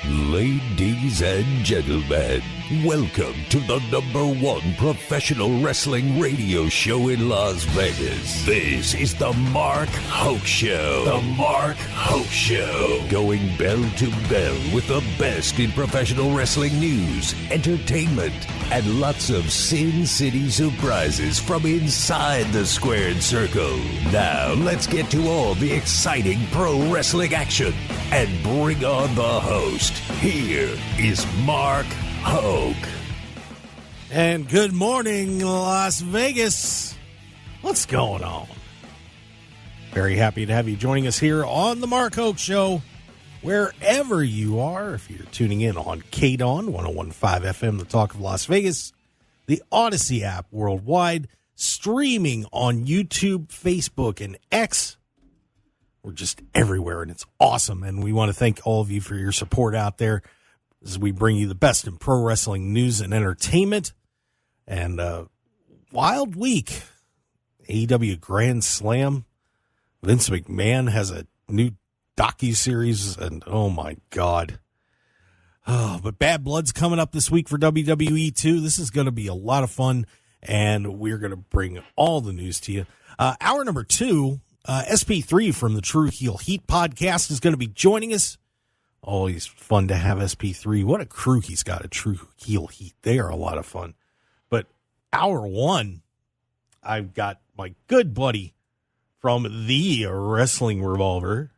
Ladies and gentlemen, welcome to the #1 professional wrestling radio show in Las Vegas. This is the Mark Hoke Show. The Mark Hoke Show. Going bell to bell with the best in professional wrestling news, entertainment, and lots of Sin City surprises from inside the squared circle. Now, let's get to all the exciting pro wrestling action and bring on the host. Here is Mark Hoke. And good morning, Las Vegas. What's going on? Very happy to have you joining us here on the Mark Hoke Show. Wherever you are, if you're tuning in on KDAWN 101.5 FM, the Talk of Las Vegas, the Odyssey app worldwide, streaming on YouTube, Facebook, and X. We're just everywhere, and it's awesome. And we want to thank all of you for your support out there as we bring you the best in pro wrestling news and entertainment. And wild week. AEW Grand Slam. Vince McMahon has a new docuseries, and oh my God. Oh, but Bad Blood's coming up this week for WWE too. This is going to be a lot of fun, and we're going to bring all the news to you. Hour number 2. SP3 from the True Heel Heat podcast is going to be joining us. Always fun to have SP3. What a crew he's got at True Heel Heat. They are a lot of fun. But hour 1, I've got my good buddy from the Wrestling Revolver.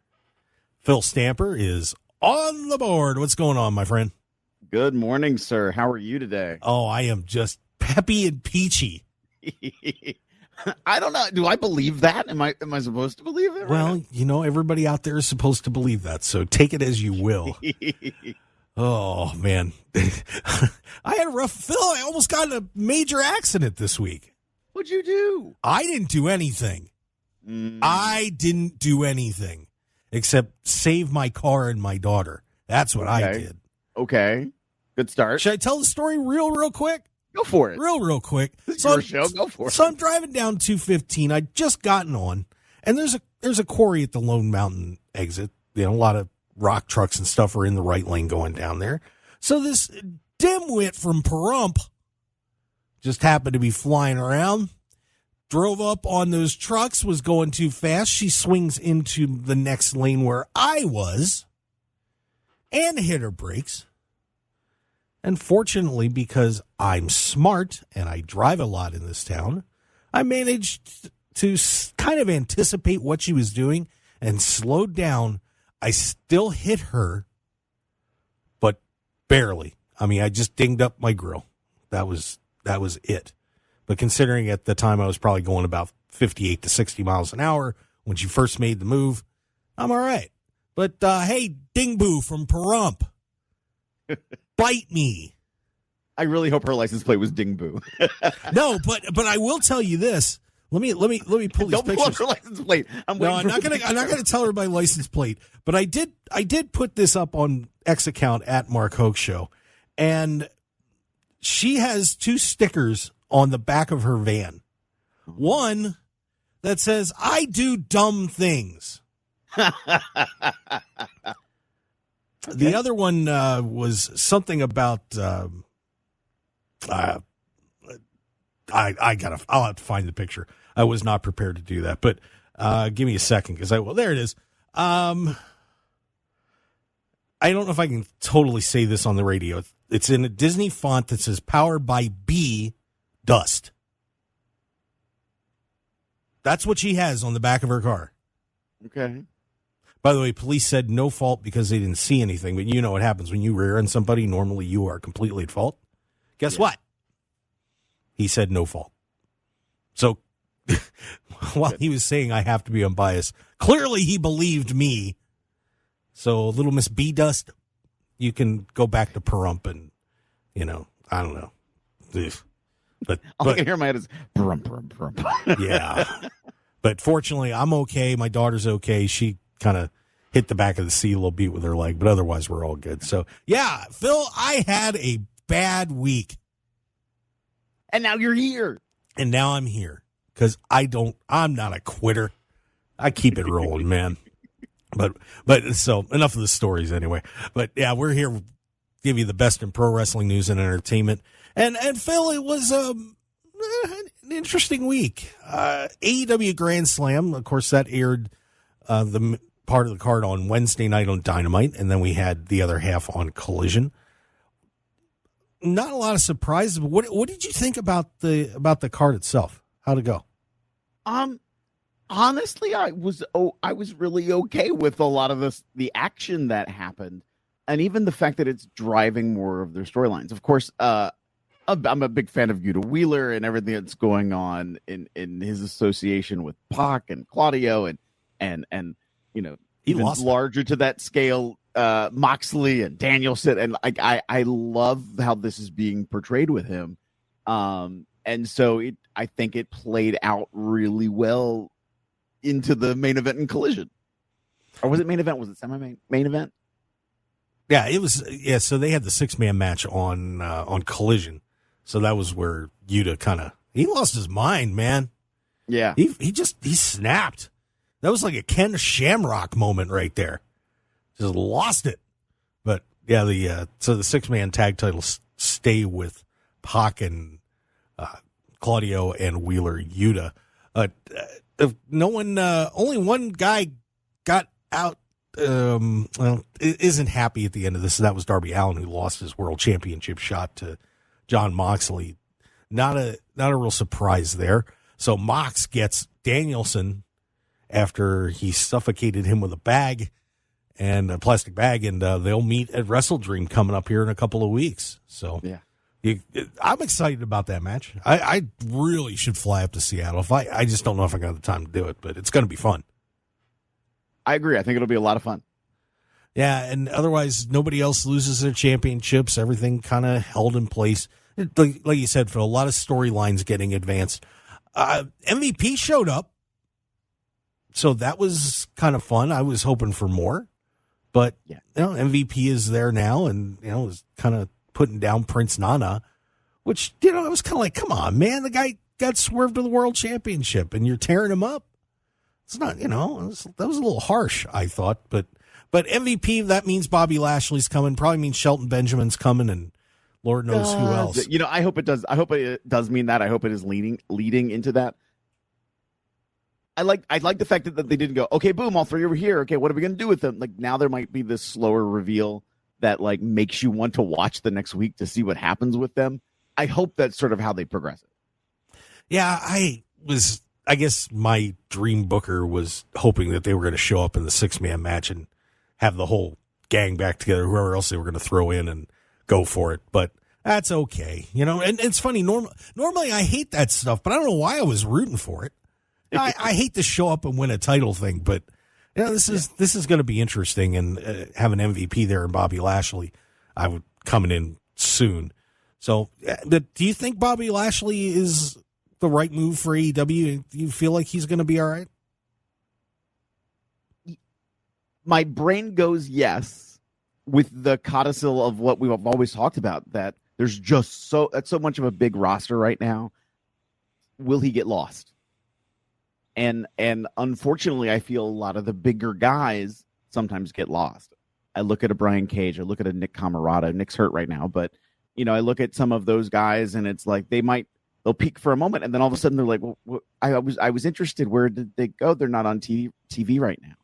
Phil Stamper is on the board. What's going on, my friend? Good morning, sir. How are you today? Oh, I am just peppy and peachy. I don't know. Do I believe that? Am I supposed to believe it? Well, you know, everybody out there is supposed to believe that, so take it as you will. Oh, man. I had a rough Phil, I almost got in a major accident this week. What'd you do? I didn't do anything. I didn't do anything except save my car and my daughter. That's what I did. Okay. Good start. Should I tell the story real quick? Go for it. Real quick. This is your show. Go for it. So I'm driving down 215. I'd just gotten on, and there's a quarry at the Lone Mountain exit. You know, a lot of rock trucks and stuff are in the right lane going down there. So this dimwit from Pahrump just happened to be flying around, drove up on those trucks, was going too fast. She swings into the next lane where I was and hit her brakes. And fortunately, because I'm smart and I drive a lot in this town, I managed to kind of anticipate what she was doing and slowed down. I still hit her, but barely. I mean, I just dinged up my grill. That was it. But considering at the time I was probably going about 58 to 60 miles an hour when she first made the move, I'm all right. But, hey, Dingboo from Pahrump. Bite me. I really hope her license plate was Dingboo. No, but I will tell you this. Let me pull these pictures. Don't pull up her license plate. I'm not gonna tell her my license plate. But I did put this up on X account at Mark Hoke Show, and she has 2 stickers on the back of her van. One that says "I do dumb things." Okay. The other one was something about I'll have to find the picture. I was not prepared to do that, but give me a second because there it is. I don't know if I can totally say this on the radio. It's in a Disney font that says "Powered by B Dust." That's what she has on the back of her car. Okay. By the way, police said no fault because they didn't see anything, but you know what happens when you rear end somebody. Normally you are completely at fault. Guess what? He said no fault. So while he was saying I have to be unbiased, clearly he believed me. So little Miss B Dust, you can go back to Pahrump and, you know, I don't know. But all I can hear in my head is Pahrump. Yeah. But fortunately, I'm okay. My daughter's okay. She kind of hit the back of the seat a little bit with her leg, but otherwise we're all good. So, yeah, Phil, I had a bad week. And now you're here. And now I'm here because I'm not a quitter. I keep it rolling, man. But so enough of the stories anyway. But yeah, we're here to give you the best in pro wrestling news and entertainment. And Phil, it was an interesting week. AEW Grand Slam, of course, that aired the part of the card on Wednesday night on Dynamite, and then we had the other half on Collision. Not a lot of surprises, but what did you think about the card itself? How'd it go? Honestly, I was really okay with a lot of the action that happened, and even the fact that it's driving more of their storylines. Of course, I'm a big fan of Yuta Wheeler and everything that's going on in his association with Pac and Claudio and even larger to that scale, Moxley and Danielson, and I love how this is being portrayed with him, and so I think it played out really well into the main event in Collision. Or was it main event? Was it semi-main event? Yeah, it was. Yeah, so they had the 6-man match on Collision. So that was where Yuta he lost his mind, man. Yeah. He snapped. That was like a Ken Shamrock moment right there. Just lost it. But yeah, so the 6-man tag titles stay with Pac and Claudio and Wheeler Yuta. No one, only one guy got out. Isn't happy at the end of this. And that was Darby Allin, who lost his world championship shot to Jon Moxley. Not a real surprise there. So Mox gets Danielson after he suffocated him with a bag and a plastic bag, and they'll meet at Wrestle Dream coming up here in a couple of weeks. So yeah. I'm excited about that match. I really should fly up to Seattle. I just don't know if I got the time to do it, but it's going to be fun. I agree. I think it'll be a lot of fun. Yeah, and otherwise, nobody else loses their championships. Everything kind of held in place. Like you said, for a lot of storylines getting advanced. MVP showed up, so that was kind of fun. I was hoping for more, but yeah, MVP is there now, and is kind of putting down Prince Nana, which, it was kind of like, come on, man, the guy got swerved to the world championship and you're tearing him up. It's not, that was a little harsh, I thought, but MVP, that means Bobby Lashley's coming, probably means Shelton Benjamin's coming, and Lord knows who else. I hope it does. I hope it does mean that. I hope it is leading into that. I like the fact that they didn't go, okay, boom, all three over here. Okay, what are we going to do with them? Like, now there might be this slower reveal that makes you want to watch the next week to see what happens with them. I hope that's sort of how they progress it. Yeah, I guess my dream booker was hoping that they were going to show up in the 6-man match and have the whole gang back together, whoever else they were going to throw in, and go for it. But that's okay. And it's funny. Normally I hate that stuff, but I don't know why I was rooting for it. I hate to show up and win a title thing, but this is going to be interesting, and have an MVP there and Bobby Lashley, I would coming in soon. So, do you think Bobby Lashley is the right move for AEW? Do you feel like he's going to be all right? My brain goes yes, with the codicil of what we've always talked about, that there's just so much of a big roster right now. Will he get lost? And unfortunately, I feel a lot of the bigger guys sometimes get lost. I look at a Brian Cage, I look at a Nick Camarata. Nick's hurt right now, but I look at some of those guys, and it's like they'll peak for a moment, and then all of a sudden they're like, well, I was interested. Where did they go? They're not on TV right now.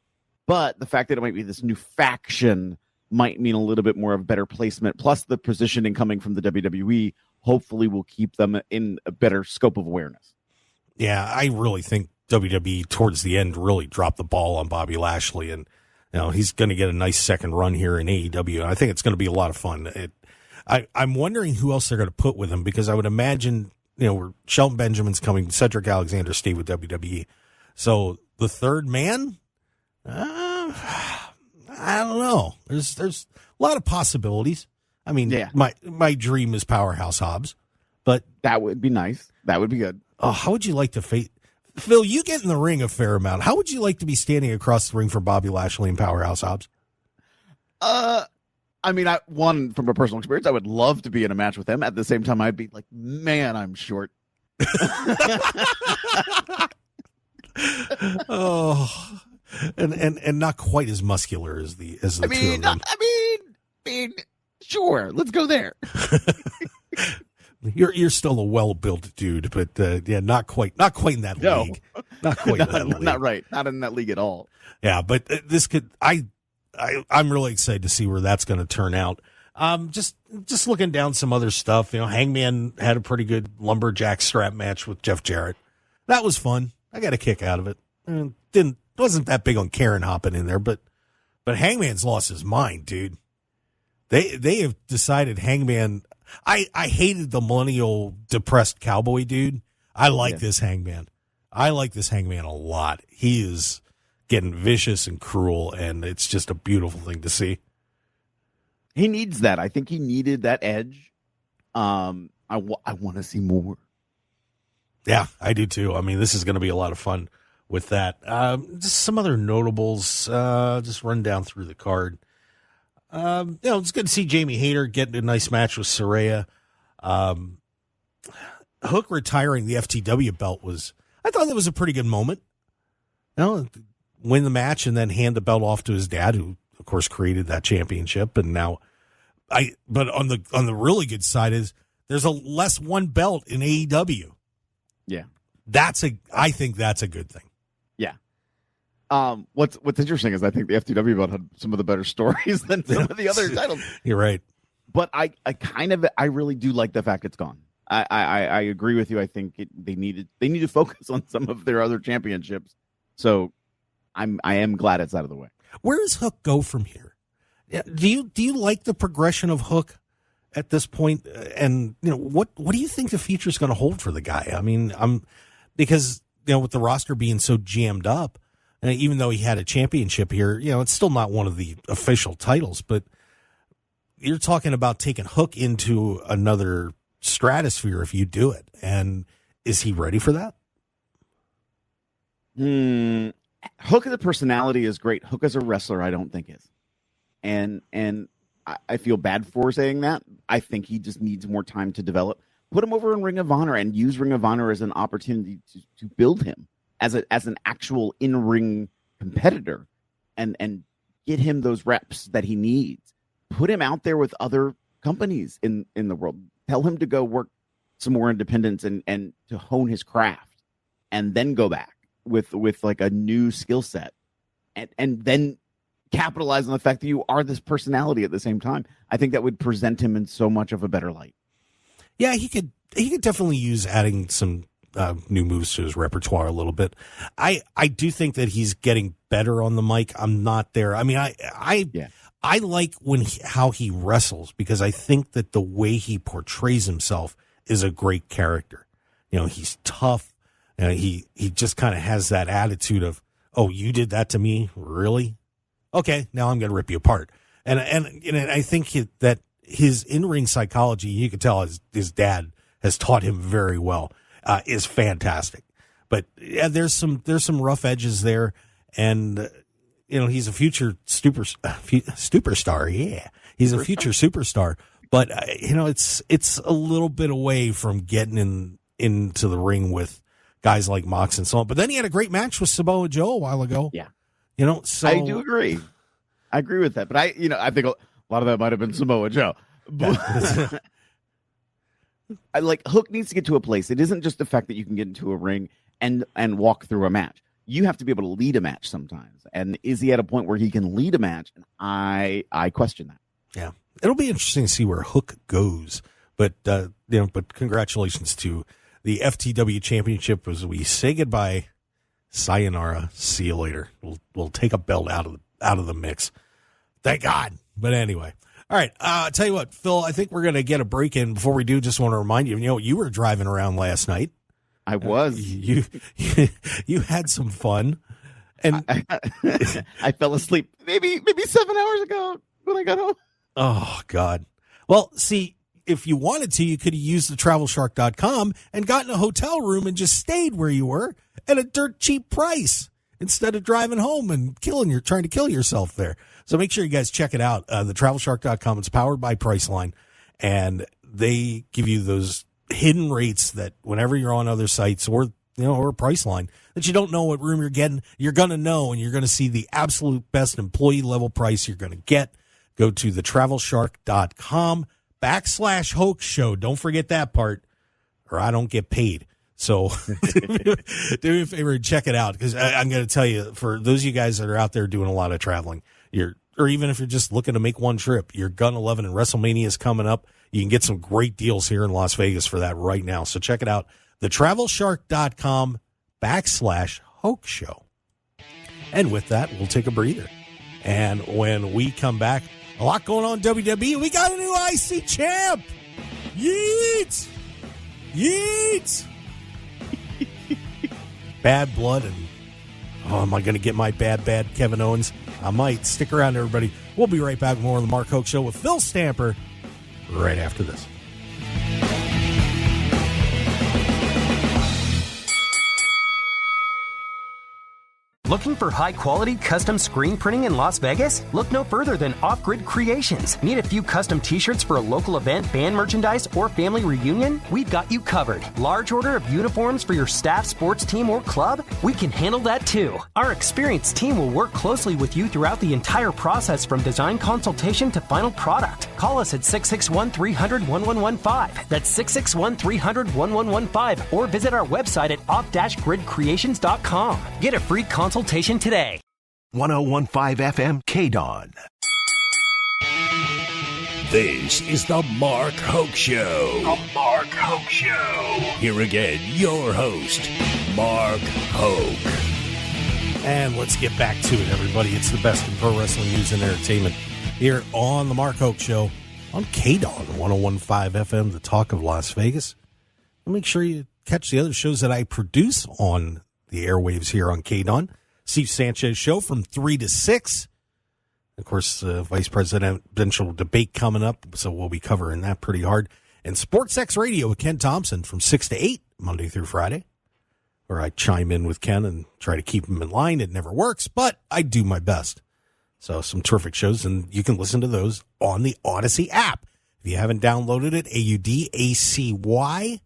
But the fact that it might be this new faction might mean a little bit more of better placement. Plus, the positioning coming from the WWE hopefully will keep them in a better scope of awareness. Yeah, I really think WWE towards the end really dropped the ball on Bobby Lashley, and he's going to get a nice second run here in AEW. I think it's going to be a lot of fun. I'm wondering who else they're going to put with him, because I would imagine where Shelton Benjamin's coming, Cedric Alexander stayed with WWE, so the third man, I don't know. There's a lot of possibilities. I mean, yeah. My dream is Powerhouse Hobbs, but that would be nice. That would be good. Oh, how would you like to face Phil? You get in the ring a fair amount. How would you like to be standing across the ring from Bobby Lashley and Powerhouse Hobbs? I mean, from a personal experience, I would love to be in a match with him. At the same time, I'd be like, man, I'm short. Oh, and not quite as muscular as the two of them. I mean, sure, let's go there. You're still a well-built dude, but not quite in that league. Not quite in that league. Not right. Not in that league at all. Yeah, but this could. I'm really excited to see where that's going to turn out. Just looking down some other stuff. Hangman had a pretty good lumberjack strap match with Jeff Jarrett. That was fun. I got a kick out of it. Wasn't that big on Karen hopping in there, but Hangman's lost his mind, dude. They have decided Hangman. I hated the millennial depressed cowboy dude. I like this Hangman. I like this Hangman a lot. He is getting vicious and cruel, and it's just a beautiful thing to see. He needs that. I think he needed that edge. I want to see more. Yeah, I do too. I mean, this is going to be a lot of fun with that. Just some other notables. Just run down through the card. It's good to see Jamie Hayter getting a nice match with Saraya. Hook retiring the FTW belt I thought that was a pretty good moment. Win the match and then hand the belt off to his dad, who of course created that championship. And now but on the really good side is there's a less one belt in AEW. Yeah. I think that's a good thing. Yeah. What's interesting is I think the FTW belt had some of the better stories than some of the other titles. You're right. But I really do like the fact it's gone. I agree with you. I think they need to focus on some of their other championships. So I am glad it's out of the way. Where does Hook go from here? Do you like the progression of Hook at this point? And what do you think the future is going to hold for the guy? I mean, because with the roster being so jammed up, and even though he had a championship here, it's still not one of the official titles. But you're talking about taking Hook into another stratosphere if you do it. And is he ready for that? Hook as a personality is great. Hook as a wrestler, I don't think is. And I feel bad for saying that. I think he just needs more time to develop. Put him over in Ring of Honor and use Ring of Honor as an opportunity to build him as an actual in-ring competitor and get him those reps that he needs. Put him out there with other companies in the world. Tell him to go work some more independence and to hone his craft, and then go back with like a new skill set and then capitalize on the fact that you are this personality at the same time. I think that would present him in so much of a better light. Yeah, he could definitely use adding some new moves to his repertoire a little bit. I do think that he's getting better on the mic. I'm not there. I mean, I like how he wrestles, because I think that the way he portrays himself is a great character. He's tough. He just kind of has that attitude of, oh, you did that to me? Really? Okay, now I'm going to rip you apart. And I think that his in-ring psychology, you can tell his dad has taught him very well, is fantastic. But yeah, there's some rough edges there, and he's a future superstar. Yeah, he's a future superstar. But it's a little bit away from getting into the ring with guys like Mox and so on. But then he had a great match with Samoa Joe a while ago. Yeah. So I do agree. I agree with that. But I think a lot of that might have been Samoa Joe. I like Hook needs to get to a place. It isn't just the fact that you can get into a ring and walk through a match. You have to be able to lead a match sometimes. And is he at a point where he can lead a match? And I question that. Yeah. It'll be interesting to see where Hook goes. But congratulations to the FTW Championship as we say goodbye. Sayonara. See you later. We'll take a belt out of the mix. Thank God. But anyway. All right. I'll tell you what, Phil, I think we're going to get a break in. Before we do, just want to remind you, you were driving around last night. I was. You had some fun. And I fell asleep maybe 7 hours ago when I got home. Oh, God. Well, see, if you wanted to, you could have used the TravelShark.com and gotten a hotel room and just stayed where you were at a dirt cheap price instead of driving home and trying to kill yourself there. So make sure you guys check it out. The TravelShark.com. It's powered by Priceline, and they give you those hidden rates that whenever you're on other sites or or a price line that you don't know what room you're getting. You're going to know, and you're going to see the absolute best employee level price you're going to get. Go to thetravelshark.com/Hoke Show. Don't forget that part, or I don't get paid. So do me a favor and check it out, because I'm going to tell you, for those of you guys that are out there doing a lot of traveling, or even if you're just looking to make one trip, you're going to love it. And WrestleMania is coming up. You can get some great deals here in Las Vegas for that right now. So check it out. thetravelshark.com/Hoke Show. And with that, we'll take a breather. And when we come back, a lot going on in WWE. We got a new IC champ. Yeet! Yeet! Bad Blood. And am I going to get my bad Kevin Owens? I might. Stick around, everybody. We'll be right back with more of the Mark Hoke Show with Phil Stamper right after this. Looking for high-quality custom screen printing in Las Vegas? Look no further than Off Grid Creations. Need a few custom t-shirts for a local event, band merchandise, or family reunion? We've got you covered. Large order of uniforms for your staff, sports team, or club? We can handle that too. Our experienced team will work closely with you throughout the entire process, from design consultation to final product. Call us at 661-300-1115. That's 661-300-1115. Or visit our website at off-gridcreations.com. Get a free consultation today. 101.5 FM KDAWN. This is the Mark Hoke Show. The Mark Hoke Show. Here again, your host, Mark Hoke. And let's get back to it, everybody. It's the best in pro wrestling news and entertainment here on the Mark Hoke Show on KDAWN 101.5 FM, the talk of Las Vegas. And make sure you catch the other shows that I produce on the airwaves here on KDAWN. Steve Sanchez Show from 3 to 6. Of course, vice presidential debate coming up, so we'll be covering that pretty hard. And Sports X Radio with Ken Thompson from 6 to 8, Monday through Friday, where I chime in with Ken and try to keep him in line. It never works, but I do my best. So some terrific shows, and you can listen to those on the Odyssey app. If you haven't downloaded it, AUDACY,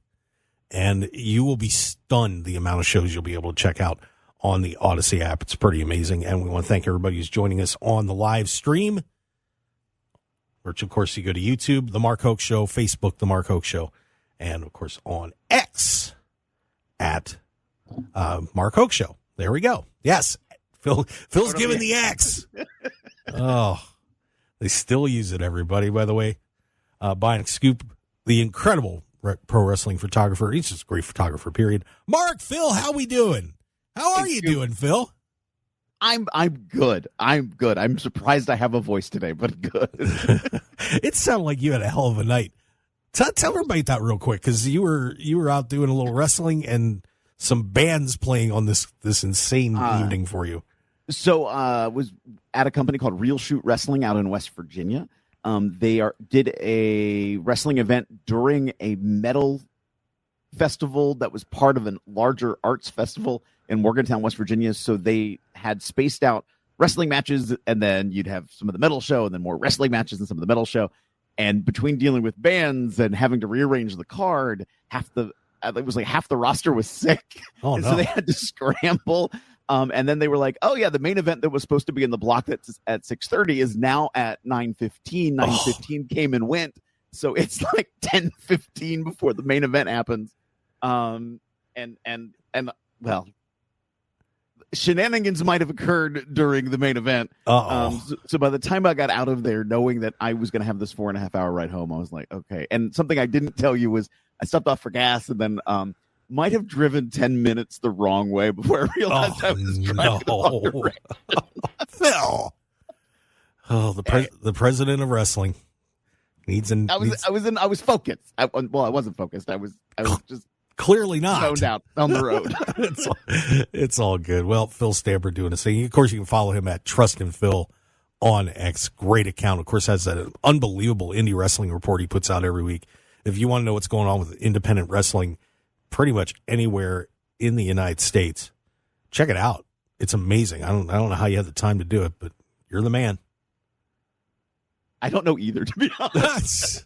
and you will be stunned the amount of shows you'll be able to check out on the Odyssey app. It's pretty amazing. And we want to thank everybody who's joining us on the live stream, which, of course, you go to YouTube, The Mark Hoke Show, Facebook, The Mark Hoke Show, and, of course, on X at Mark Hoke Show. There we go. Yes, Phil's giving the X. Oh, they still use it, everybody, by the way. Bionic Scoop, the incredible pro wrestling photographer. He's just a great photographer, period. Mark, Phil, how we doing? How are you doing, Phil? I'm good. I'm good. I'm surprised I have a voice today, but good. It sounded like you had a hell of a night. Tell everybody that real quick, because you were out doing a little wrestling and some bands playing on this insane evening for you. So was at a company called Real Shoot Wrestling out in West Virginia. They did a wrestling event during a metal festival that was part of a larger arts festival in Morgantown, West Virginia. So they had spaced out wrestling matches, and then you'd have some of the metal show, and then more wrestling matches and some of the metal show. And between dealing with bands and having to rearrange the card, half the roster was sick. Oh, and no. So they had to scramble. And then they were like, oh, yeah, the main event that was supposed to be in the block that's at 6:30 is now at 9:15. 9:15 came and went. So it's like 10:15 before the main event happens. And well, shenanigans might have occurred during the main event. So by the time I got out of there, knowing that I was going to have this 4.5 hour ride home, I was like, okay. And something I didn't tell you was I stopped off for gas, and then might have driven 10 minutes the wrong way before I realized I was driving the wrong direction. Phil. Oh, the president of wrestling needs an. I was focused. I wasn't focused. I was just clearly not zoned out on the road. It's all good. Well, Phil Stamper doing his thing. Of course, you can follow him at Trust and Phil on X. Great account. Of course, has that unbelievable indie wrestling report he puts out every week. If you want to know what's going on with independent wrestling, pretty much anywhere in the United States, check it out. It's amazing. I don't know how you have the time to do it, but you're the man. I don't know either, to be honest.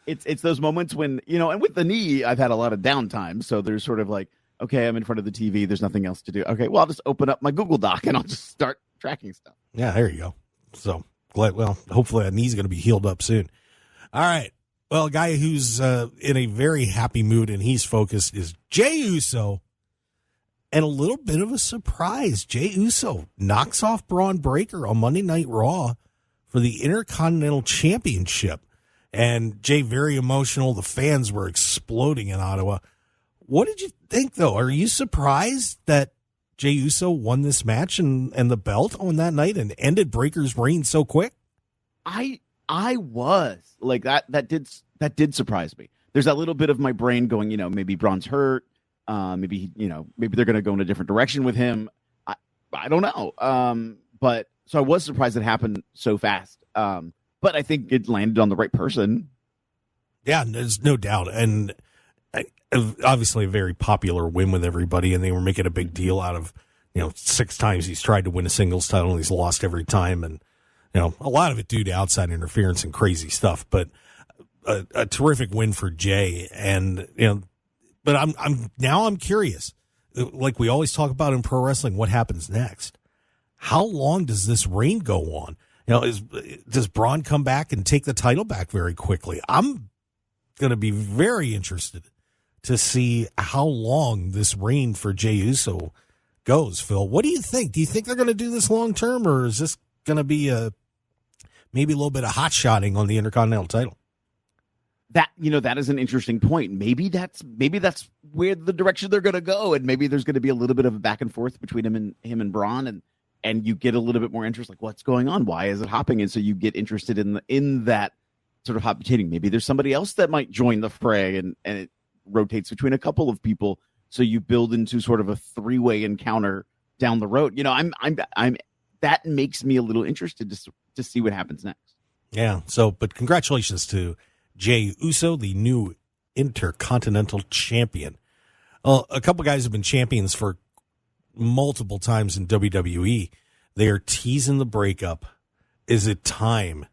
It's those moments when, and with the knee, I've had a lot of downtime. So there's sort of like Okay, I'm in front of the TV. The's nothing else to do. Okay, well, I'll just open up my Google Doc and I'll just start tracking stuff. Yeah, there you go. So glad. Well, hopefully that knee's going to be healed up soon. All right. Well, a guy who's in a very happy mood and he's focused is Jey Uso. And a little bit of a surprise. Jey Uso knocks off Braun Breaker on Monday Night Raw for the Intercontinental Championship. And Jey, very emotional. The fans were exploding in Ottawa. What did you think, though? Are you surprised that Jey Uso won this match and the belt on that night and ended Breaker's reign so quick? I was like that did surprise me. There's that little bit of my brain going, maybe Braun's hurt. Maybe they're going to go in a different direction with him. I don't know. But so I was surprised it happened so fast. But I think it landed on the right person. Yeah, there's no doubt. And obviously a very popular win with everybody. And they were making a big deal out of, 6 times he's tried to win a singles title and he's lost every time. And, a lot of it due to outside interference and crazy stuff. But a terrific win for Jey. And, but I'm curious, like we always talk about in pro wrestling, what happens next? How long does this reign go on? Does Braun come back and take the title back very quickly? I'm going to be very interested to see how long this reign for Jey Uso goes. Phil, what do you think? Do you think they're going to do this long term, or is this going to be maybe a little bit of hot shotting on the Intercontinental title? That is an interesting point. Maybe that's where the direction they're going to go, and maybe there's going to be a little bit of a back and forth between him and Braun, and you get a little bit more interest, like what's going on, why is it hopping, and so you get interested in that sort of hot potatoing. Maybe there's somebody else that might join the fray, and it rotates between a couple of people, so you build into sort of a 3-way encounter down the road. I'm that makes me a little interested to see what happens next. Yeah. So, but congratulations to Jey Uso, the new Intercontinental Champion. A couple guys have been champions for multiple times in WWE. They are teasing the breakup. Is it time,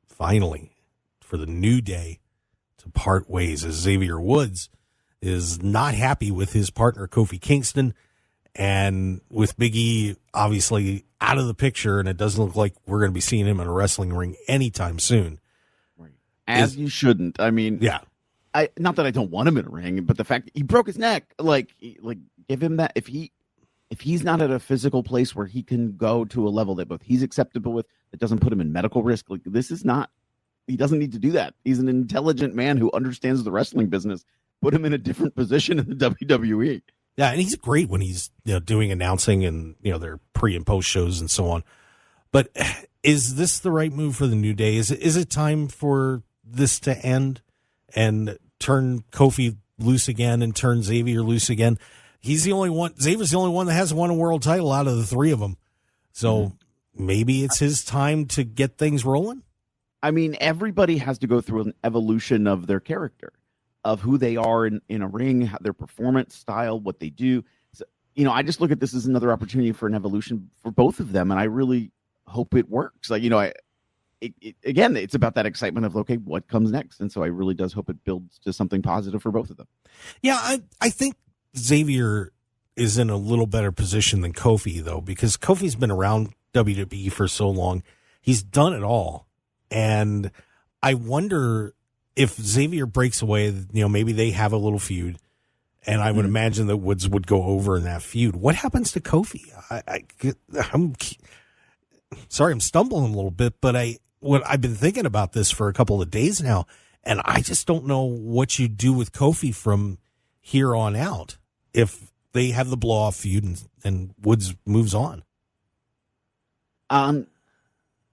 finally, for the New Day to part ways, as Xavier Woods is not happy with his partner, Kofi Kingston, and with Big E obviously out of the picture, and it doesn't look like we're going to be seeing him in a wrestling ring anytime soon. As you shouldn't. I mean, yeah. Not that I don't want him in a ring, but the fact that he broke his neck, like give him that. If he's not at a physical place where he can go to a level that both he's acceptable with, that doesn't put him in medical risk, like this is not. He doesn't need to do that. He's an intelligent man who understands the wrestling business. Put him in a different position in the WWE. Yeah, and he's great when he's doing announcing and their pre and post shows and so on. But is this the right move for the New Day? Is it time for this to end and turn Kofi loose again and turn Xavier loose again? He's the only one. Xavier's the only one that hasn't won a world title out of the 3 of them. So maybe it's his time to get things rolling. I mean, everybody has to go through an evolution of their character, of who they are in a ring, their performance style, what they do. So, I just look at this as another opportunity for an evolution for both of them, and I really hope it works. Like, again, it's about that excitement of, okay, what comes next? And so I really does hope it builds to something positive for both of them. Yeah, I think Xavier is in a little better position than Kofi, though, because Kofi's been around WWE for so long. He's done it all. And I wonder if Xavier breaks away, maybe they have a little feud. And I would imagine that Woods would go over in that feud. What happens to Kofi? I'm sorry, I'm stumbling a little bit, but I've been thinking about this for a couple of days now, and I just don't know what you do with Kofi from here on out if they have the blow-off feud and Woods moves on. I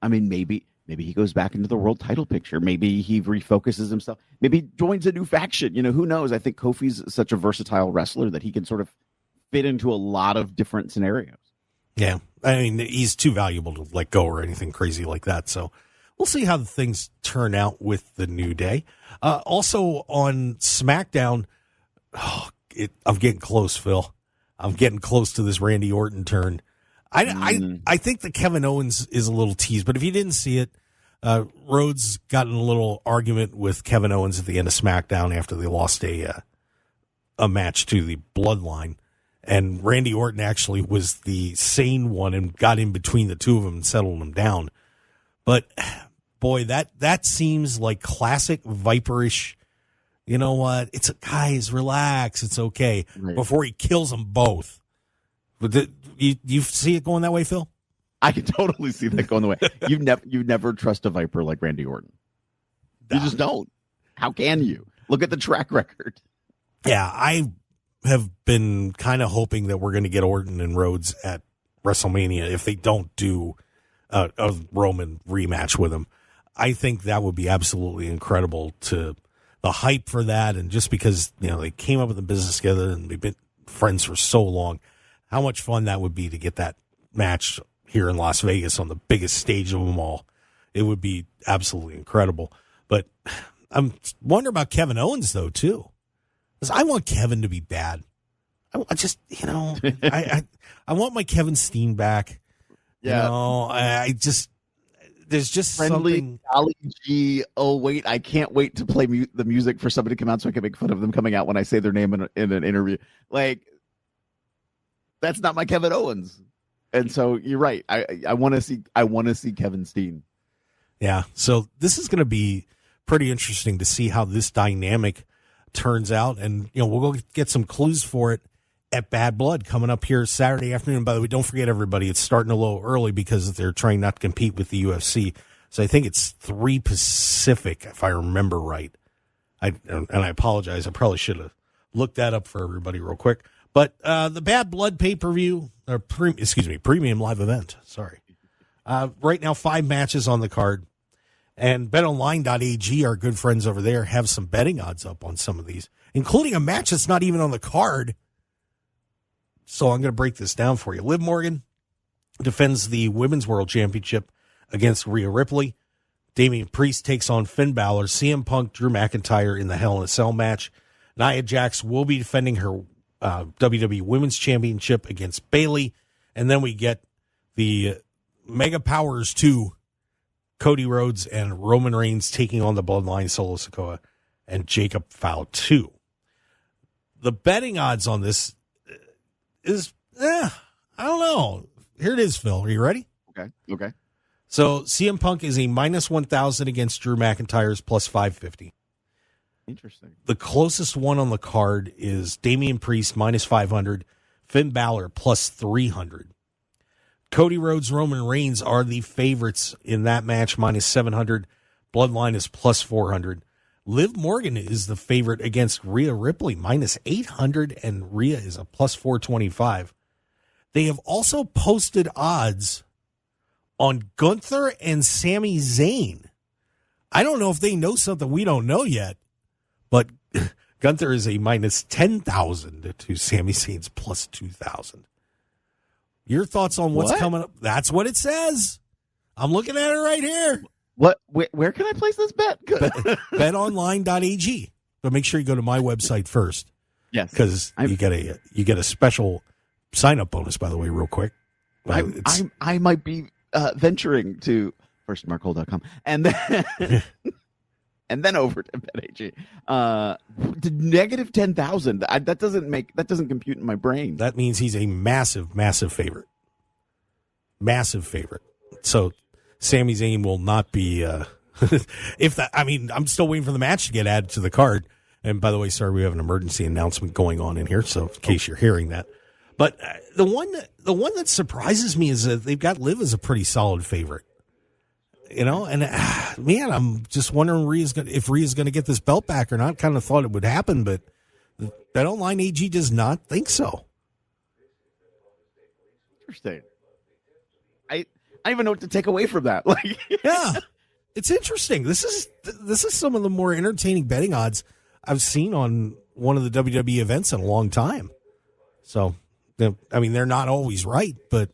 mean, maybe he goes back into the world title picture. Maybe he refocuses himself. Maybe he joins a new faction. Who knows? I think Kofi's such a versatile wrestler that he can sort of fit into a lot of different scenarios. Yeah. I mean, he's too valuable to let go or anything crazy like that. So we'll see how things turn out with the New Day. Also on SmackDown, I'm getting close, Phil. I'm getting close to this Randy Orton turn. I think that Kevin Owens is a little teased, but if you didn't see it, Rhodes got in a little argument with Kevin Owens at the end of SmackDown after they lost a a match to the Bloodline, and Randy Orton actually was the sane one and got in between the two of them and settled them down. But boy, that seems like classic Viperish. You know what? It's guys, relax. It's okay. Right. Before he kills them both. But you see it going that way, Phil? I can totally see that going the way. You never trust a Viper like Randy Orton. You just don't. How can you? Look at the track record. Yeah, I have been kind of hoping that we're going to get Orton and Rhodes at WrestleMania if they don't do a Roman rematch with him. I think that would be absolutely incredible, to the hype for that, and just because they came up with the business together and they've been friends for so long, how much fun that would be to get that match here in Las Vegas on the biggest stage of them all. It would be absolutely incredible. But I'm wondering about Kevin Owens, though, too. Because I want Kevin to be bad. I just, I want my Kevin Steen back. Yeah. There's just friendly, something. Golly gee, oh, wait, I can't wait to play the music for somebody to come out so I can make fun of them coming out when I say their name in an interview. Like, that's not my Kevin Owens. And so you're right. I want to see Kevin Steen. Yeah. So this is going to be pretty interesting to see how this dynamic turns out. And, we'll go get some clues for it at Bad Blood coming up here Saturday afternoon. By the way, don't forget, everybody, it's starting a little early because they're trying not to compete with the UFC. So I think it's 3 Pacific, if I remember right. I apologize. I probably should have looked that up for everybody real quick. But the Bad Blood pay-per-view, or premium live event, sorry. Right now, 5 matches on the card. And betonline.ag, our good friends over there, have some betting odds up on some of these, including a match that's not even on the card. So I'm going to break this down for you. Liv Morgan defends the Women's World Championship against Rhea Ripley. Damian Priest takes on Finn Balor. CM Punk, Drew McIntyre in the Hell in a Cell match. Nia Jax will be defending her WWE Women's Championship against Bayley. And then we get the Mega Powers 2, Cody Rhodes and Roman Reigns taking on the Bloodline, Solo Sikoa and Jacob Fatu. The betting odds on this is, I don't know. Here it is, Phil. Are you ready? Okay. So CM Punk is a minus 1,000 against Drew McIntyre's plus 550. Interesting. The closest one on the card is Damian Priest minus 500, Finn Balor plus 300. Cody Rhodes, Roman Reigns are the favorites in that match, minus 700. Bloodline is plus 400. Liv Morgan is the favorite against Rhea Ripley, minus 800, and Rhea is a plus 425. They have also posted odds on Gunther and Sami Zayn. I don't know if they know something we don't know yet, but Gunther is a minus 10,000 to Sami Zayn's plus 2,000. Your thoughts on what's coming up? That's what it says. I'm looking at it right here. What? Where can I place this bet? BetOnline.ag. But make sure you go to my website first. Yes, because you get a special sign up bonus. By the way, real quick. I might be venturing to firstmarkhole.com and then and then over to BetAG. To negative 10,000. That doesn't compute in my brain. That means he's a massive, massive favorite. Massive favorite. So Sami Zayn will not be. I'm still waiting for the match to get added to the card. And by the way, sorry, we have an emergency announcement going on in here. So in case you're hearing that, but the one that surprises me is that they've got Liv as a pretty solid favorite. And man, I'm just wondering if Rhea's going to get this belt back or not. Kind of thought it would happen, but BetOnline AG does not think so. Interesting. I don't even know what to take away from that. Yeah, it's interesting. This is some of the more entertaining betting odds I've seen on one of the WWE events in a long time. So, they're not always right, but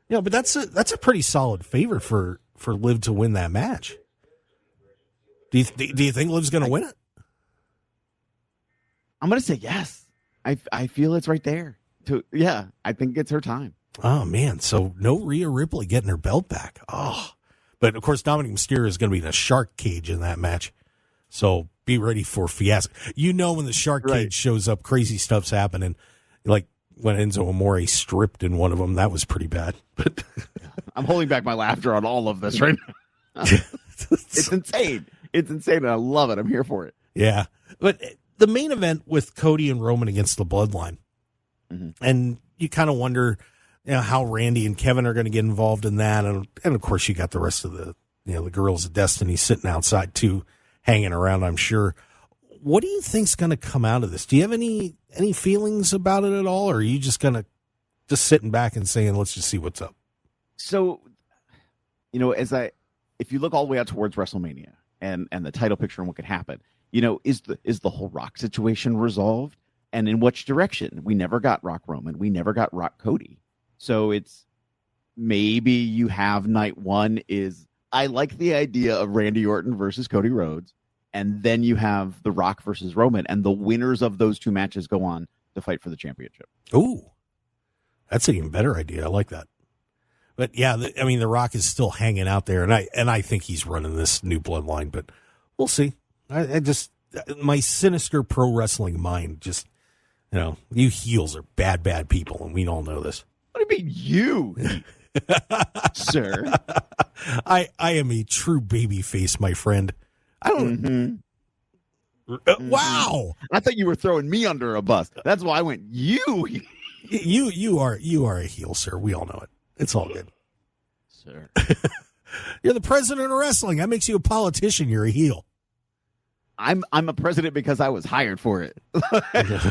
but that's a pretty solid favorite for Liv to win that match. Do you think Liv's going to win it? I'm going to say yes. I feel it's right there. I think it's her time. Oh, man. So no Rhea Ripley getting her belt back. Oh, but of course, Dominic Mysterio is going to be in a shark cage in that match. So be ready for fiasco. You know, when the shark cage shows up, crazy stuff's happening. Like when Enzo Amore stripped in one of them, that was pretty bad. But I'm holding back my laughter on all of this right now. It's insane. It's insane, and I love it. I'm here for it. Yeah. But the main event with Cody and Roman against the Bloodline, and you kind of wonder, how Randy and Kevin are going to get involved in that, and of course you got the rest of the the Guerrillas of Destiny sitting outside too, hanging around, I'm sure. What do you think's going to come out of this? Do you have any feelings about it at all, or are you just going to just sitting back and saying, let's just see what's up? So, if you look all the way out towards WrestleMania and the title picture and what could happen, is the whole Rock situation resolved? And in which direction? We never got Rock Roman. We never got Rock Cody. So it's maybe you have night one is, I like the idea of Randy Orton versus Cody Rhodes. And then you have The Rock versus Roman. And the winners of those two matches go on to fight for the championship. Ooh, that's an even better idea. I like that. But yeah, The Rock is still hanging out there. And I think he's running this new bloodline. But we'll see. I just, my sinister pro wrestling mind just, you heels are bad people. And we all know this. What do you mean you, sir? I am a true baby face, my friend. I don't. Wow! I thought you were throwing me under a bus. That's why I went you. You are a heel, sir. We all know it. It's all good, sir. You're the president of wrestling. That makes you a politician. You're a heel. I'm a president because I was hired for it.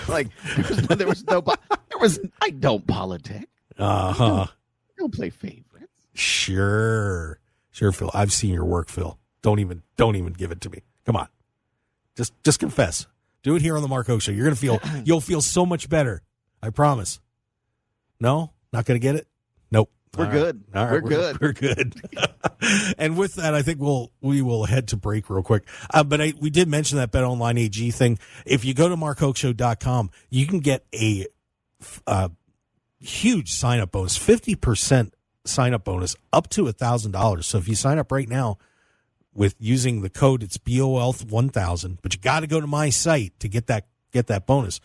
Like I don't politic. I don't play favorites. Sure, Phil. I've seen your work, Phil. Don't even give it to me. Come on. Just confess. Do it here on the Mark Hoke Show. You're going to you'll feel so much better. I promise. No? Not going to get it? Nope. We're good. All right. We're good. And with that, I think we will head to break real quick. But we did mention that Bet Online AG thing. If you go to markhokeshow.com, you can get a huge sign-up bonus, 50% sign-up bonus up to $1,000. So if you sign up right now with using the code, it's BOL1000, but you got to go to my site to get that bonus.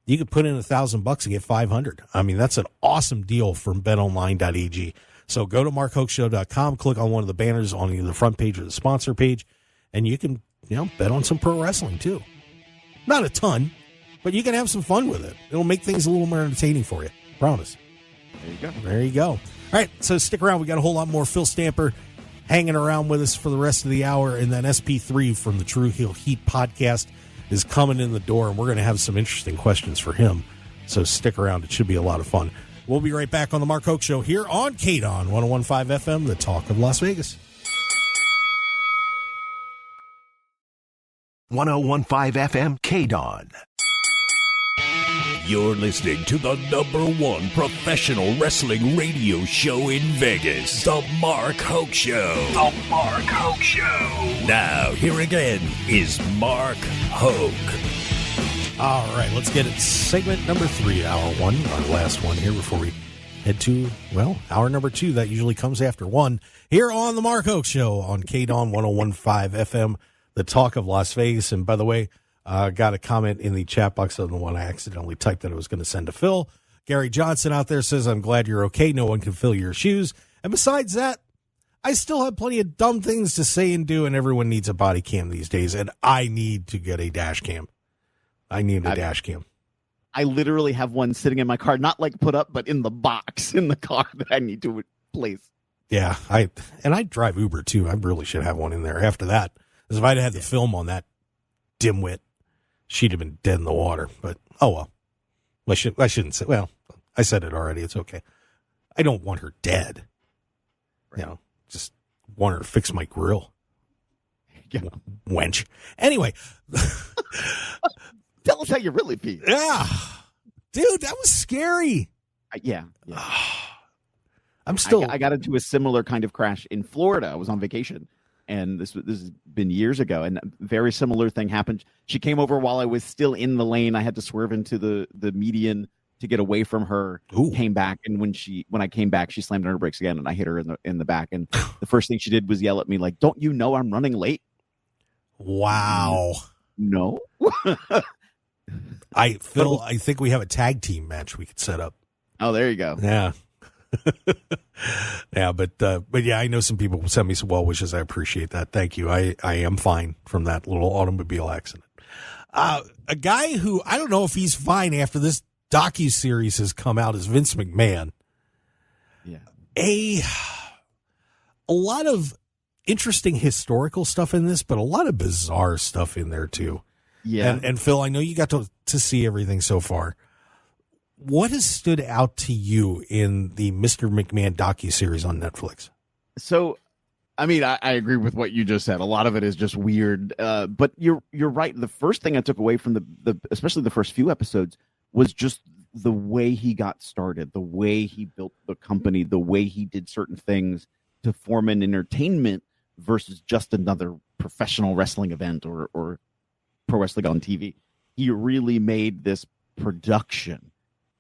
You could put in $1,000 and get 500. That's an awesome deal from betonline.ag. So go to markhokeshow.com, click on one of the banners on either the front page or the sponsor page, and you can, bet on some pro wrestling too. Not a ton, but you can have some fun with it. It'll make things a little more entertaining for you. Promise. There you go. All right, so stick around. We got a whole lot more. Phil Stamper hanging around with us for the rest of the hour, and then SP3 from the True Heel Heat podcast is coming in the door, and we're going to have some interesting questions for him. So stick around. It should be a lot of fun. We'll be right back on the Mark Hoke Show here on KDAWN 101.5 FM, the talk of Las Vegas. 101.5 FM KDAWN. You're listening to the #1 professional wrestling radio show in Vegas, The Mark Hoke Show. The Mark Hoke Show. Now, here again is Mark Hoke. All right, let's get it. Segment number 3, hour 1, our last one here before we head to, hour number 2. That usually comes after 1 here on The Mark Hoke Show on KDAWN 101.5 FM, the talk of Las Vegas. And by the way, got a comment in the chat box on the one I accidentally typed that I was going to send to Phil. Gary Johnson out there says, I'm glad you're okay. No one can fill your shoes. And besides that, I still have plenty of dumb things to say and do, and everyone needs a body cam these days, and I need to get a dash cam. I need a dash cam. I literally have one sitting in my car, not like put up, but in the box in the car that I need to place. Yeah, I drive Uber too. I really should have one in there after that. Because if I'd had the film on that dimwit, she'd have been dead in the water. But oh well. I shouldn't say. Well, I said it already. It's okay. I don't want her dead. Right. Just want her to fix my grill. Yeah. Wench. Anyway. Tell us how you really feel. Yeah. Dude, that was scary. Yeah. I'm still. I got into a similar kind of crash in Florida. I was on vacation, and this has been years ago, and a very similar thing happened. She came over while I was still in the lane. I had to swerve into the median to get away from her. Ooh. Came back, and when I came back, she slammed on her brakes again, and I hit her in the back. And the first thing she did was yell at me like, "Don't you know I'm running late?" Wow. No. I think we have a tag team match we could set up. Oh, there you go. Yeah. Yeah, but yeah, I know some people sent me some well wishes. I appreciate that. Thank you. I am fine from that little automobile accident. A guy who I don't know if he's fine after this docuseries has come out is Vince McMahon. Yeah. A lot of interesting historical stuff in this, but a lot of bizarre stuff in there too. Yeah. And Phil, I know you got to see everything so far. What has stood out to you in the Mr. McMahon docuseries on Netflix? So, I mean, I agree with what you just said. A lot of it is just weird. But you're right. The first thing I took away from the especially the first few episodes was just the way he got started, the way he built the company, the way he did certain things to form an entertainment versus just another professional wrestling event or pro wrestling on TV. He really made this production.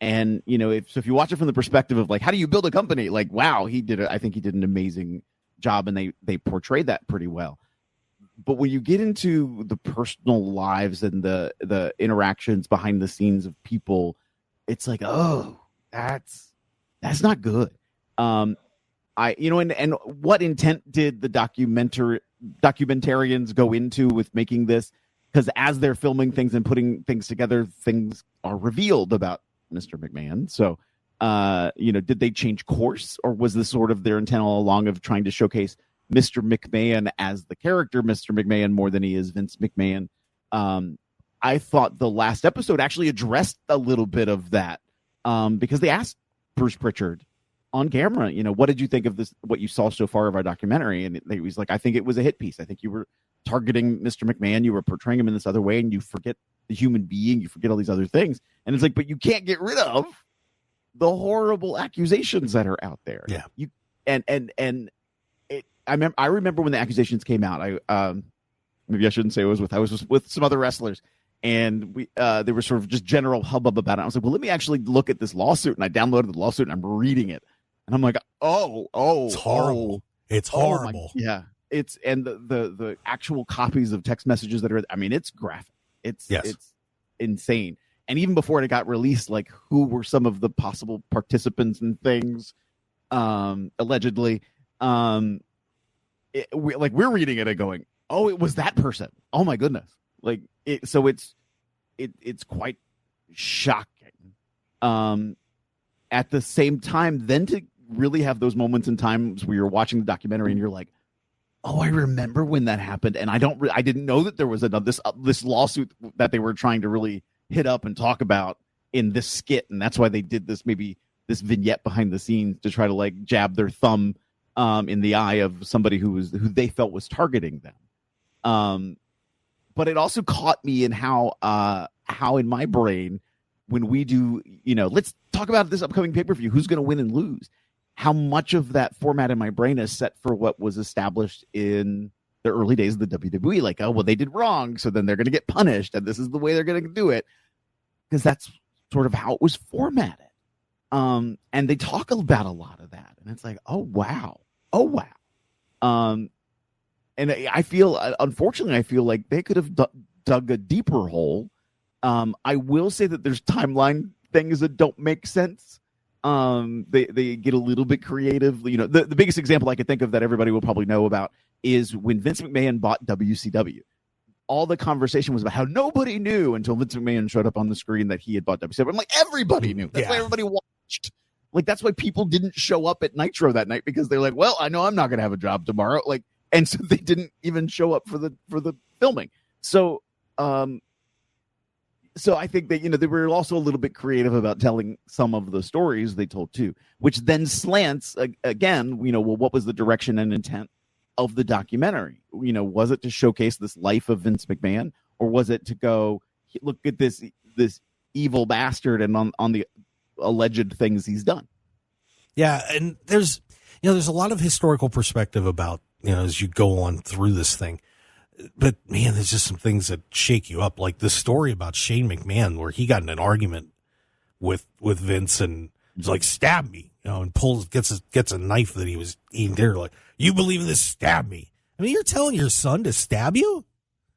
And, you know, if you watch it from the perspective of like, how do you build a company? Like, wow, I think he did an amazing job, and they portrayed that pretty well. But when you get into the personal lives and the interactions behind the scenes of people, it's like, oh, that's not good. And what intent did the documentarians go into with making this? Because as they're filming things and putting things together, things are revealed about Mr. McMahon. So, did they change course, or was this sort of their intent all along of trying to showcase Mr. McMahon as the character Mr. McMahon more than he is Vince McMahon? I thought the last episode actually addressed a little bit of that because they asked Bruce Pritchard on camera, what did you think of this, what you saw so far of our documentary? And he was like, I think it was a hit piece. I think you were targeting Mr. McMahon. You were portraying him in this other way, and you forget the human being. You forget all these other things. And it's like, but you can't get rid of the horrible accusations that are out there. Yeah. I remember when the accusations came out, maybe I shouldn't say I was with some other wrestlers, and they were sort of just general hubbub about it. I was like, well, let me actually look at this lawsuit. And I downloaded the lawsuit and I'm reading it. And I'm like, it's horrible. It's horrible. Yeah. It's, and the actual copies of text messages that are, I mean, it's graphic. It's insane. And even before it got released, like, who were some of the possible participants and things, allegedly, we're reading it and going, oh, it was that person. Oh my goodness. Like it's quite shocking. At the same time, then to really have those moments in times where you're watching the documentary and you're like, oh, I remember when that happened. And I didn't know that there was this lawsuit that they were trying to really hit up and talk about in this skit. And that's why they did this vignette behind the scenes to try to like jab their thumb in the eye of somebody who they felt was targeting them. But it also caught me in how in my brain, when we do, let's talk about this upcoming pay-per-view, who's going to win and lose, how much of that format in my brain is set for what was established in the early days of the WWE. Like, oh, well, they did wrong, so then they're going to get punished, and this is the way they're going to do it. Because that's sort of how it was formatted. And they talk about a lot of that. And it's like, oh, wow. And I feel, unfortunately, like they could have dug a deeper hole. I will say that there's timeline things that don't make sense. They get a little bit creative. The biggest example I could think of that everybody will probably know about is when Vince McMahon bought WCW. All the conversation was about how nobody knew until Vince McMahon showed up on the screen that he had bought WCW. I'm like, everybody knew. That's why everybody watched. Like, that's why people didn't show up at Nitro that night, because they're like, well, I know I'm not going to have a job tomorrow. Like, and so they didn't even show up for the filming. So I think that, they were also a little bit creative about telling some of the stories they told too, which then slants again, well, what was the direction and intent of the documentary? Was it to showcase this life of Vince McMahon, or was it to go, look at this evil bastard and on the alleged things he's done? Yeah. And there's a lot of historical perspective about, as you go on through this thing. But man, there's just some things that shake you up, like the story about Shane McMahon, where he got in an argument with Vince and he's like, stab me, and gets a knife that he was eating dinner. Like, you believe in this? Stab me. I mean, you're telling your son to stab you?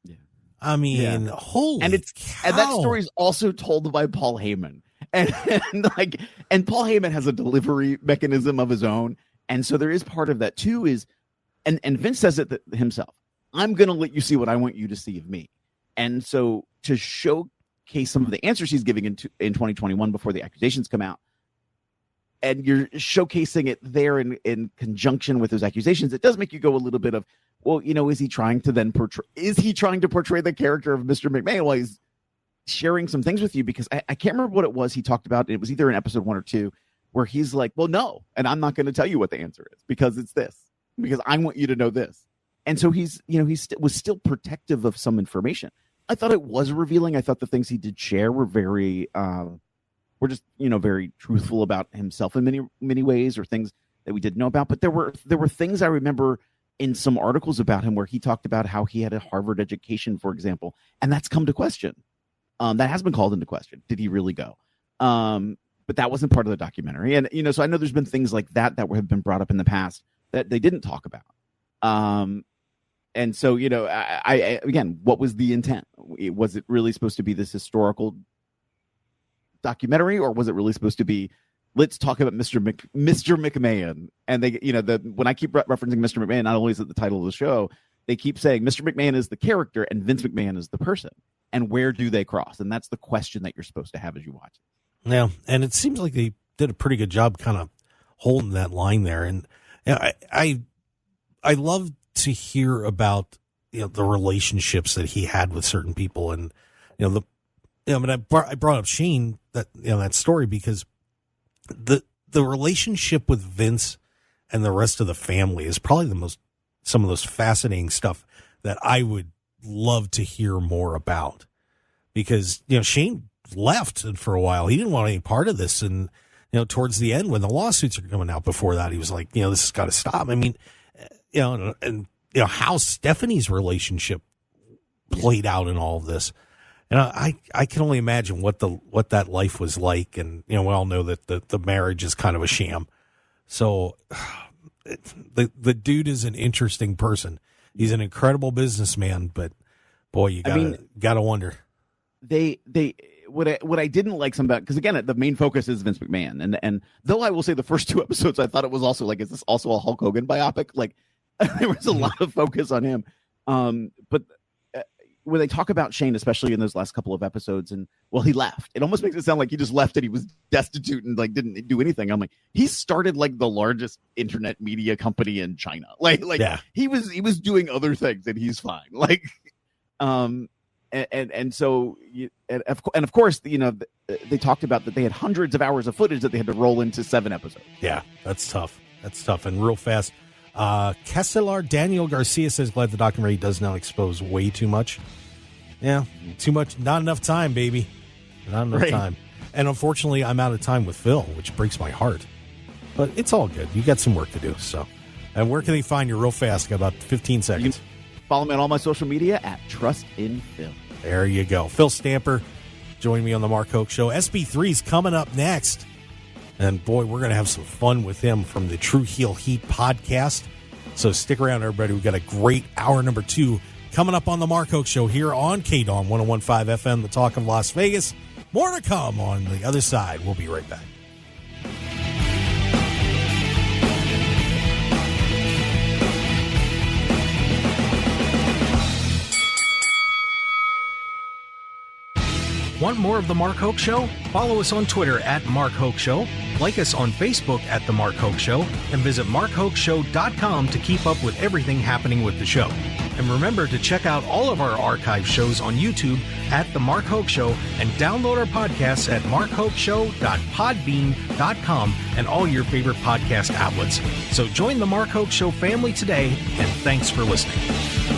Yeah. I mean, holy and cow. And that story is also told by Paul Heyman. And Paul Heyman has a delivery mechanism of his own. And so there is part of that too and Vince says it himself. I'm going to let you see what I want you to see of me. And so to showcase some of the answers he's giving in 2021 before the accusations come out, and you're showcasing it there in conjunction with those accusations, it does make you go a little bit of, well, is he trying to portray the character of Mr. McMahon while he's sharing some things with you? Because I can't remember what it was he talked about. It was either in episode 1 or 2 where he's like, well, no, and I'm not going to tell you what the answer is because it's this, because I want you to know this. And so he was still protective of some information. I thought it was revealing. I thought the things he did share were very, very truthful about himself in many, many ways, or things that we didn't know about. But there were things I remember in some articles about him where he talked about how he had a Harvard education, for example, and that's come to question. That has been called into question. Did he really go? But that wasn't part of the documentary. And, so I know there's been things like that have been brought up in the past that they didn't talk about. And so, I again, what was the intent? Was it really supposed to be this historical documentary, or was it really supposed to be, let's talk about Mr. McMahon? And they, when I keep referencing Mr. McMahon, not only is it the title of the show, they keep saying Mr. McMahon is the character and Vince McMahon is the person. And where do they cross? And that's the question that you're supposed to have as you watch it. Yeah, and it seems like they did a pretty good job kind of holding that line there. And I love to hear about the relationships that he had with certain people, and I brought up Shane, that story, because the relationship with Vince and the rest of the family is probably some of those fascinating stuff that I would love to hear more about, because Shane left for a while. He didn't want any part of this, and towards the end when the lawsuits are coming out, before that he was like, this has got to stop. I mean, and how Stephanie's relationship played out in all of this. And I can only imagine what that life was like. And, we all know that the marriage is kind of a sham. So the dude is an interesting person. He's an incredible businessman, but boy, you gotta wonder. What I didn't like some about, because again, the main focus is Vince McMahon. And though I will say the first 2 episodes, I thought it was also like, is this also a Hulk Hogan biopic? Like there was a lot of focus on him. But when they talk about Shane, especially in those last couple of episodes, and he left, it almost makes it sound like he just left and he was destitute and like didn't do anything. I'm like, he started like the largest internet media company in China. Yeah. he was doing other things and he's fine. Like, and so of course, they talked about that they had hundreds of hours of footage that they had to roll into 7 episodes. Yeah, that's tough. And real fast. Kesselar Daniel Garcia says, glad the documentary does not expose way too much. Yeah, too much. Not enough time, baby. Not enough time. And unfortunately, I'm out of time with Phil, which breaks my heart. But it's all good. You got some work to do. So, and where can they find you real fast? Got about 15 seconds. Follow me on all my social media at Trust in Phil. There you go. Phil Stamper, join me on the Mark Hoke Show. SB3's coming up next. And boy, we're going to have some fun with him from the True Heel Heat podcast. So stick around, everybody. We've got a great hour number 2 coming up on the Mark Hoke Show here on KDAWN 101.5 FM, the talk of Las Vegas. More to come on the other side. We'll be right back. Want more of The Mark Hoke Show? Follow us on Twitter at Mark Hoke Show, like us on Facebook at The Mark Hoke Show, and visit markhokeshow.com to keep up with everything happening with the show. And remember to check out all of our archive shows on YouTube at The Mark Hoke Show, and download our podcasts at markhokeshow.podbean.com and all your favorite podcast outlets. So join The Mark Hoke Show family today, and thanks for listening.